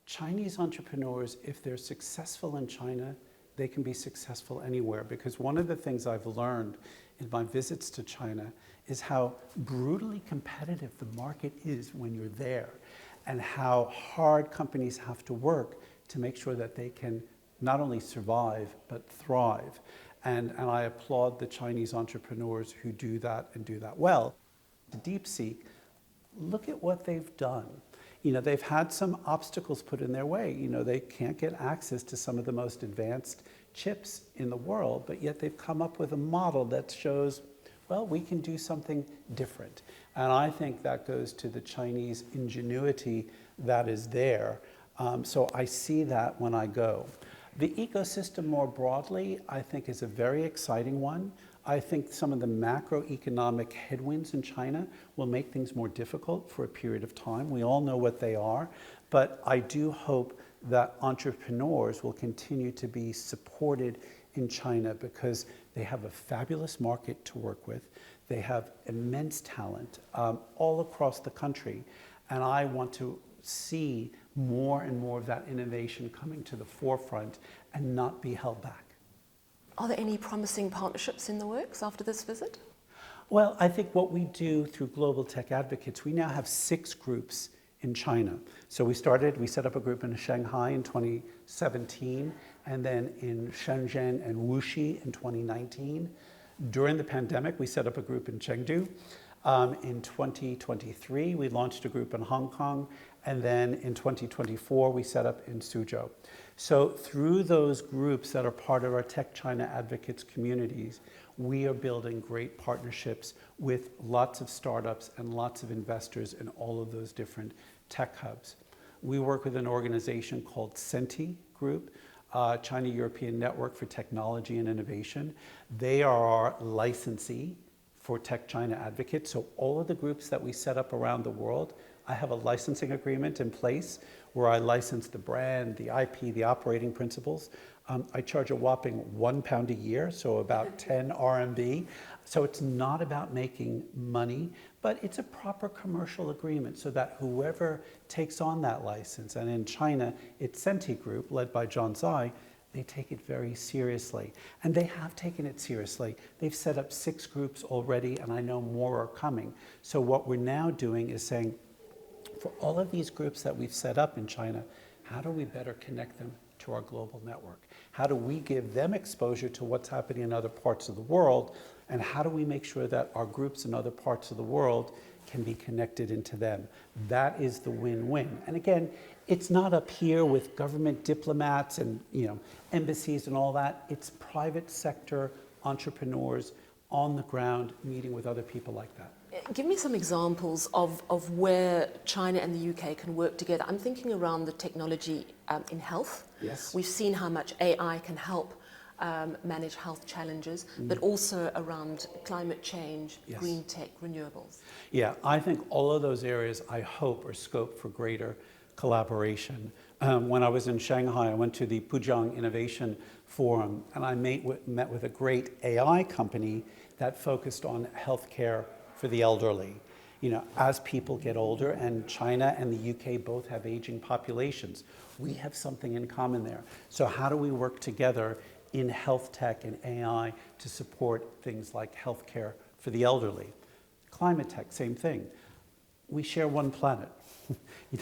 Chinese entrepreneurs, if they're successful in China, they can be successful anywhere. Because one of the things I've learned in my visits to China is how brutally competitive the market is when you're there, and how hard companies have to work to make sure that they can not only survive, but thrive. And I applaud the Chinese entrepreneurs who do that and do that well. DeepSeek, look at what they've done. They've had some obstacles put in their way. They can't get access to some of the most advanced chips in the world, but yet they've come up with a model that shows, well, we can do something different. And I think that goes to the Chinese ingenuity that is there. So I see that when I go. The ecosystem more broadly, I think, is a very exciting one. I think some of the macroeconomic headwinds in China will make things more difficult for a period of time. We all know what they are, but I do hope that entrepreneurs will continue to be supported in China because they have a fabulous market to work with. They have immense talent all across the country, and I want to see more and more of that innovation coming to the forefront and not be held back. Are there any promising partnerships in the works after this visit? Well, I think what we do through Global Tech Advocates, we now have 6 groups in China. So we set up a group in Shanghai in 2017, and then in Shenzhen and Wuxi in 2019. During the pandemic, we set up a group in Chengdu. In 2023, we launched a group in Hong Kong, and then in 2024, we set up in Suzhou. So through those groups that are part of our Tech China Advocates communities, we are building great partnerships with lots of startups and lots of investors in all of those different tech hubs. We work with an organization called CENTI Group, China European Network for Technology and Innovation. They are our licensee for Tech China Advocates. So all of the groups that we set up around the world, I have a licensing agreement in place where I license the brand, the IP, the operating principles. I charge a whopping £1 a year, so about 10 RMB. So it's not about making money, but it's a proper commercial agreement so that whoever takes on that license, and in China, it's CENTI Group, led by John Tsai, they take it very seriously. And they have taken it seriously. They've set up 6 groups already, and I know more are coming. So what we're now doing is saying, for all of these groups that we've set up in China, how do we better connect them to our global network? How do we give them exposure to what's happening in other parts of the world? And how do we make sure that our groups in other parts of the world can be connected into them? That is the win-win. And again, it's not up here with government diplomats and embassies and all that. It's private sector entrepreneurs on the ground meeting with other people like that. Give me some examples of where China and the UK can work together. I'm thinking around the technology in health. Yes. We've seen how much AI can help manage health challenges, but also around climate change, Yes. green tech, renewables. Yeah, I think all of those areas, I hope, are scope for greater collaboration. When I was in Shanghai, I went to the Pujiang Innovation Forum, and I met with a great AI company that focused on healthcare for the elderly. As people get older, and China and the UK both have aging populations, we have something in common there. So how do we work together in health tech and AI to support things like healthcare for the elderly? Climate tech, same thing. We share one planet.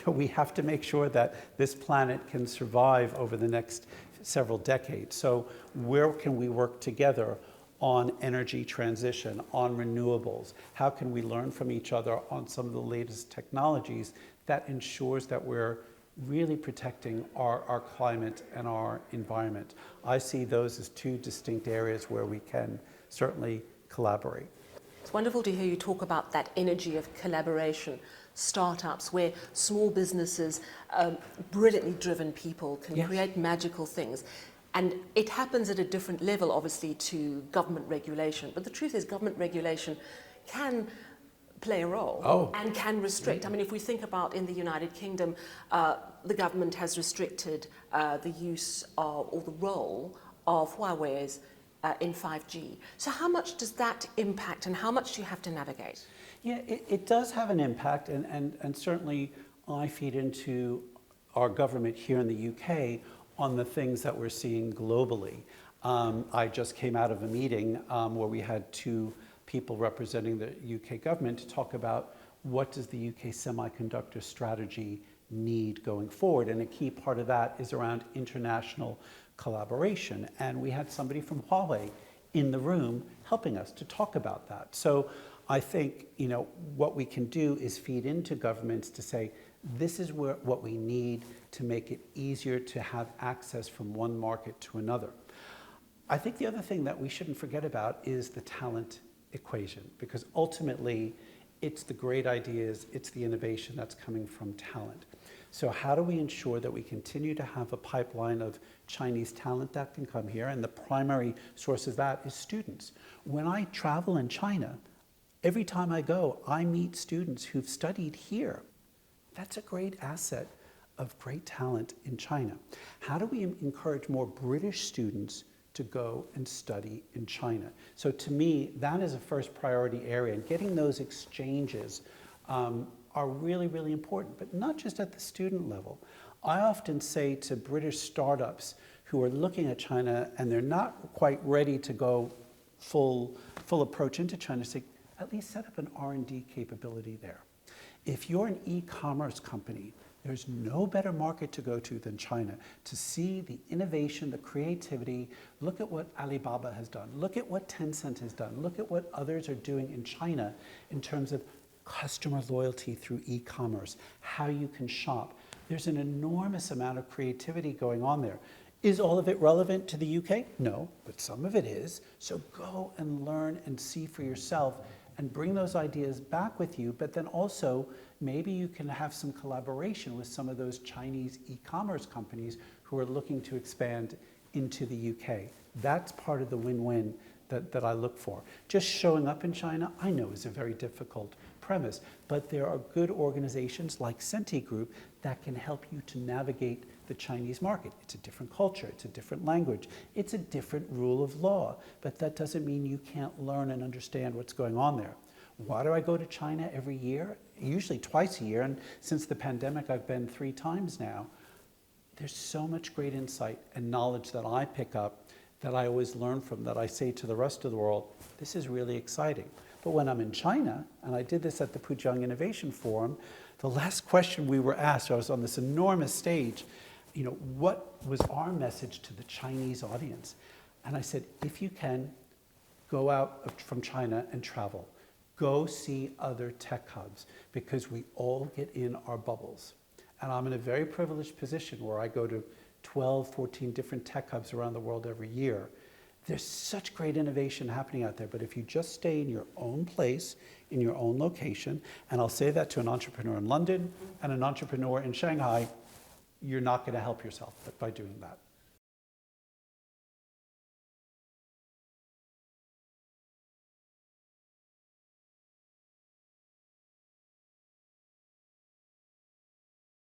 We have to make sure that this planet can survive over the next several decades. So where can we work together on energy transition, on renewables? How can we learn from each other on some of the latest technologies that ensures that we're really protecting our climate and our environment? I see those as 2 distinct areas where we can certainly collaborate. It's wonderful to hear you talk about that energy of collaboration, startups where small businesses, brilliantly driven people can Yes. create magical things. And it happens at a different level, obviously, to government regulation. But the truth is, government regulation can play a role and can restrict. I mean, if we think about in the United Kingdom, the government has restricted the use of, or the role of Huawei's in 5G. So how much does that impact, and how much do you have to navigate? Yeah, it does have an impact, and certainly I feed into our government here in the UK on the things that we're seeing globally. I just came out of a meeting where we had two people representing the UK government to talk about what does the UK semiconductor strategy need going forward. And a key part of that is around international collaboration. And we had somebody from Huawei in the room helping us to talk about that. So I think, you know, what we can do is feed into governments to say, this is what we need to make it easier to have access from one market to another. I think the other thing that we shouldn't forget about is the talent equation, because ultimately it's the great ideas, it's the innovation that's coming from talent. So how do we ensure that we continue to have a pipeline of Chinese talent that can come here? And the primary source of that is students. When I travel in China, every time I go, I meet students who've studied here. That's a great asset of great talent in China. How do we encourage more British students to go and study in China? So to me, that is a first priority area, and getting those exchanges are really, really important, but not just at the student level. I often say to British startups who are looking at China and they're not quite ready to go full approach into China, say, at least set up an R&D capability there. If you're an e-commerce company, there's no better market to go to than China to see the innovation, the creativity. Look at what Alibaba has done. Look at what Tencent has done. Look at what others are doing in China in terms of customer loyalty through e-commerce, how you can shop. There's an enormous amount of creativity going on there. Is all of it relevant to the UK? No, but some of it is. So go and learn and see for yourself and bring those ideas back with you, but then also maybe you can have some collaboration with some of those Chinese e-commerce companies who are looking to expand into the UK. That's part of the win-win that I look for. Just showing up in China, I know is a very difficult premise, but there are good organizations like Senti Group that can help you to navigate the Chinese market. It's a different culture, it's a different language, it's a different rule of law, but that doesn't mean you can't learn and understand what's going on there. Why do I go to China every year? Usually twice a year, and since the pandemic I've been 3 times now. There's so much great insight and knowledge that I pick up that I always learn from, that I say to the rest of the world, this is really exciting. But when I'm in China, and I did this at the Pujiang Innovation Forum, the last question we were asked, I was on this enormous stage, you know, what was our message to the Chinese audience? And I said, if you can, go out from China and travel. Go see other tech hubs, because we all get in our bubbles. And I'm in a very privileged position where I go to 12, 14 different tech hubs around the world every year. There's such great innovation happening out there, but if you just stay in your own place, in your own location, and I'll say that to an entrepreneur in London and an entrepreneur in Shanghai, you're not going to help yourself by doing that.